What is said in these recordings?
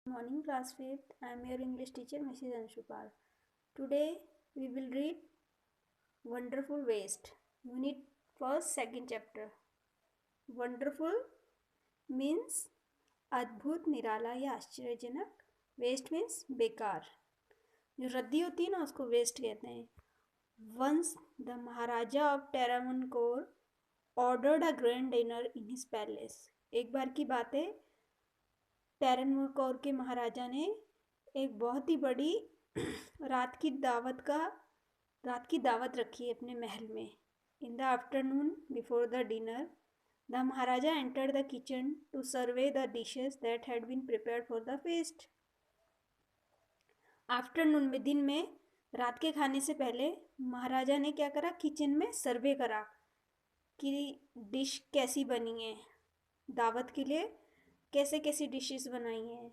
Morning class 5th. I am your English teacher Mrs. Anshupal. Today we will read Wonderful Waste. Unit first second chapter. Wonderful means अद्भुत, निराला या आश्चर्यजनक. Waste means बेकार. जो रद्दी होती है ना उसको वेस्ट कहते हैं. Once the Maharaja of Travancore ordered a grand dinner in his palace. एक बार की बात है, ट्रावनकोर के महाराजा ने एक बहुत ही बड़ी रात की दावत रखी है अपने महल में. In the afternoon before the dinner the maharaja entered the kitchen to survey the dishes that had been prepared for the feast. Afternoon में, दिन में, रात के खाने से पहले महाराजा ने क्या करा, किचन में सर्वे करा कि डिश कैसी बनी है, दावत के लिए कैसे कैसी डिशेस बनाई हैं.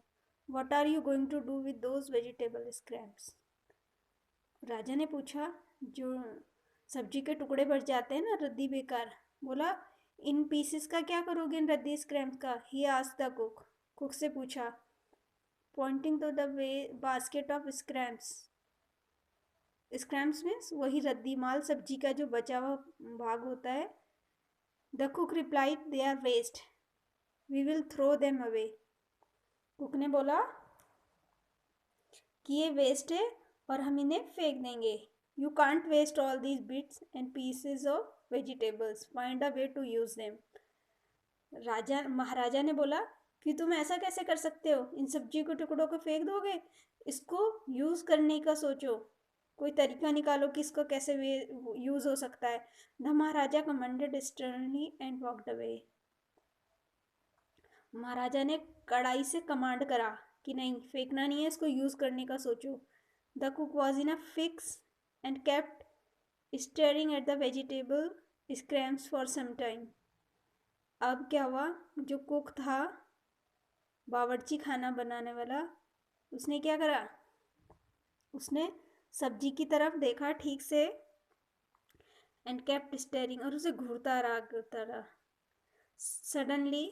What are you going to do with those vegetable scraps. राजा ने पूछा, जो सब्जी के टुकड़े बच जाते हैं ना, रद्दी बेकार, बोला इन पीसेस का क्या करोगे, इन रद्दी स्क्रैप्स का. He asked the cook. Cook से पूछा, pointing to the way basket of scraps. Scraps means वही रद्दी माल, सब्जी का जो बचा हुआ भाग होता है. The cook replied, they are waste, we will throw them away. Cook ने बोला कि ये वेस्ट है और हम इन्हें फेंक देंगे. You can't waste all these bits and pieces of vegetables, find a way to use them. महाराजा ने बोला कि तुम ऐसा कैसे कर सकते हो, इन सब्जी के टुकड़ों को फेंक दोगे, इसको यूज करने का सोचो, कोई तरीका निकालो कि इसको कैसे यूज हो सकता है. The maharaja commanded sternly and walked away. महाराजा ने कड़ाई से कमांड करा कि नहीं, फेंकना नहीं है, इसको यूज़ करने का सोचो. The cook was in a fix and kept staring at the vegetable scraps for some time. अब क्या हुआ, जो कुक था, बावर्ची खाना बनाने वाला, उसने क्या करा, उसने सब्जी की तरफ देखा ठीक से, एंड केप्ट स्टेयरिंग, और उसे घूरता रहा. Suddenly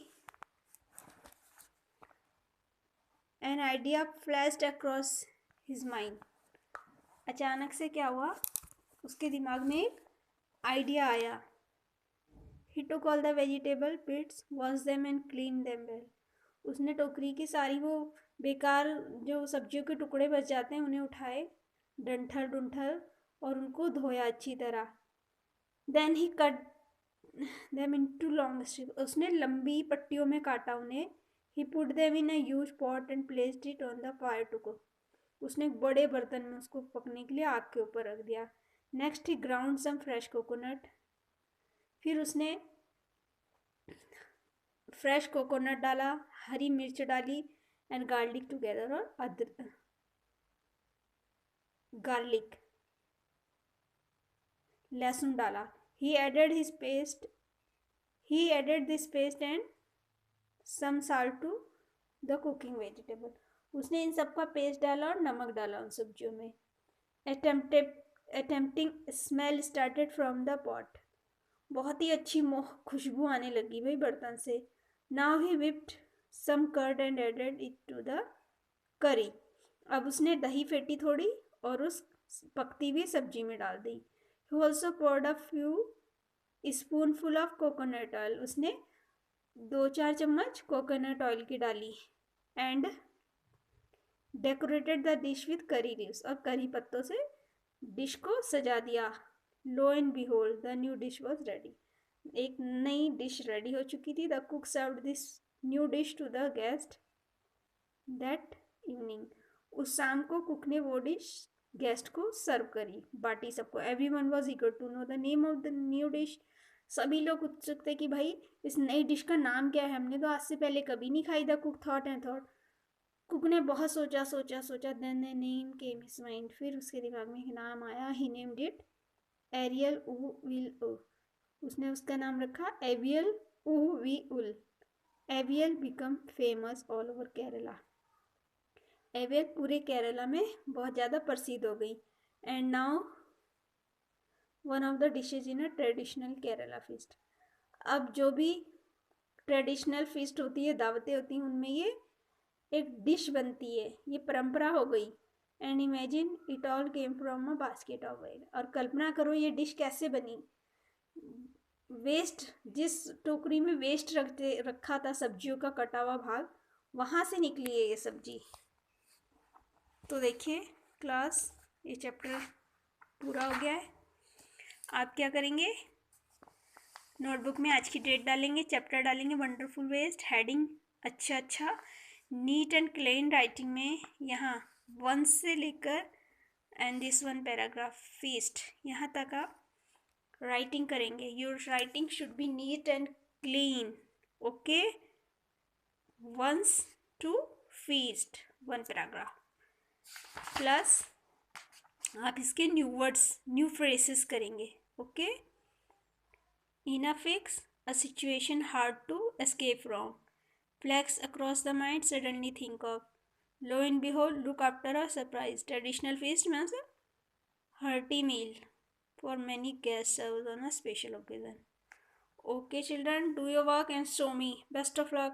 an idea flashed across his mind. अचानक से क्या हुआ, उसके दिमाग में एक आइडिया आया. He took all the vegetable bits, wash them and clean them well. उसने टोकरी की सारी वो बेकार जो सब्जियों के टुकड़े बच जाते हैं उन्हें उठाए, डंठल और उनको धोया अच्छी तरह. Then he cut them into long strips. उसने लंबी पट्टियों में काटा उन्हें. He put them in a huge pot and placed it on the fire to cook. उसने एक बड़े बर्तन में उसको पकने के लिए आग के ऊपर रख दिया. Next he ground some fresh coconut. फिर उसने फ्रेश कोकोनट डाला, हरी मिर्च डाली, एंड गार्लिक टुगेदर, और गार्लिक लहसुन डाला. He added this paste and some salt to the cooking vegetable. उसने इन सब का पेस्ट डाला और नमक डाला उन सब्जियों में. Attempting smell started from the pot. बहुत ही अच्छी खुशबू आने लगी भाई बर्तन से. Now he whipped some curd and added it to the curry. अब उसने दही फेंटी थोड़ी और उस पकती हुई सब्जी में डाल दी. He also poured a few spoonful of coconut oil. उसने 2-4 चम्मच कोकोनट ऑयल की डाली. And decorated the dish with curry leaves. और करी पत्तों से डिश को सजा दिया. Lo and behold, the new dish was ready. एक नई डिश रेडी हो चुकी थी. The cook served this new dish to the guest that evening. उस शाम को कुक ने वो डिश गेस्ट को सर्व करी, बाटी सबको. Everyone was eager to know the name of the new dish. सभी लोग उत्सुक थे कि भाई इस नई डिश का नाम क्या है, हमने तो आज से पहले कभी नहीं खाई. The cook thought and thought. Cook ने बहुत सोचा. Then the name came his mind. फिर उसके दिमाग में एक नाम आया. ही नेम्ड इट एरियल ऊ विल ओ. उसने उसका नाम रखा एवियल ऊ वी उल. Aviyal become famous all over Kerala. Aviyal पूरे केरला में बहुत ज़्यादा प्रसिद्ध हो गई. And now one of the dishes in a traditional Kerala feast. अब जो भी ट्रेडिशनल फीस्ट होती है, दावतें होती हैं, उनमें ये एक डिश बनती है, ये परंपरा हो गई। And imagine it all came from a basket of oil, और कल्पना करो ये डिश कैसे बनी। वेस्ट, जिस टोकरी में वेस्ट रखा था सब्जियों का कटा हुआ भाग, वहाँ से निकली है ये सब्जी। तो देखिए क्लास, ये चैप्टर पूरा हो गया है। आप क्या करेंगे, नोटबुक में आज की डेट डालेंगे, चैप्टर डालेंगे वंडरफुल वेस्ट, हेडिंग अच्छा अच्छा, नीट एंड क्लीन राइटिंग में यहाँ 1 से लेकर एंड दिस 1 पैराग्राफ फीस्ट यहाँ तक आप राइटिंग करेंगे। Your writing should be neat and clean, okay. Once to first 1 paragraph, plus आप इसके न्यू वर्ड्स, न्यू फ्रेसेस करेंगे, okay. Ina fix, a situation hard to escape from. Flags across the mind, suddenly think of. Lo and behold, look after a surprise. Traditional feast means a hearty meal for many guests served on a special occasion. Okay, children, do your work and show me. Best of luck.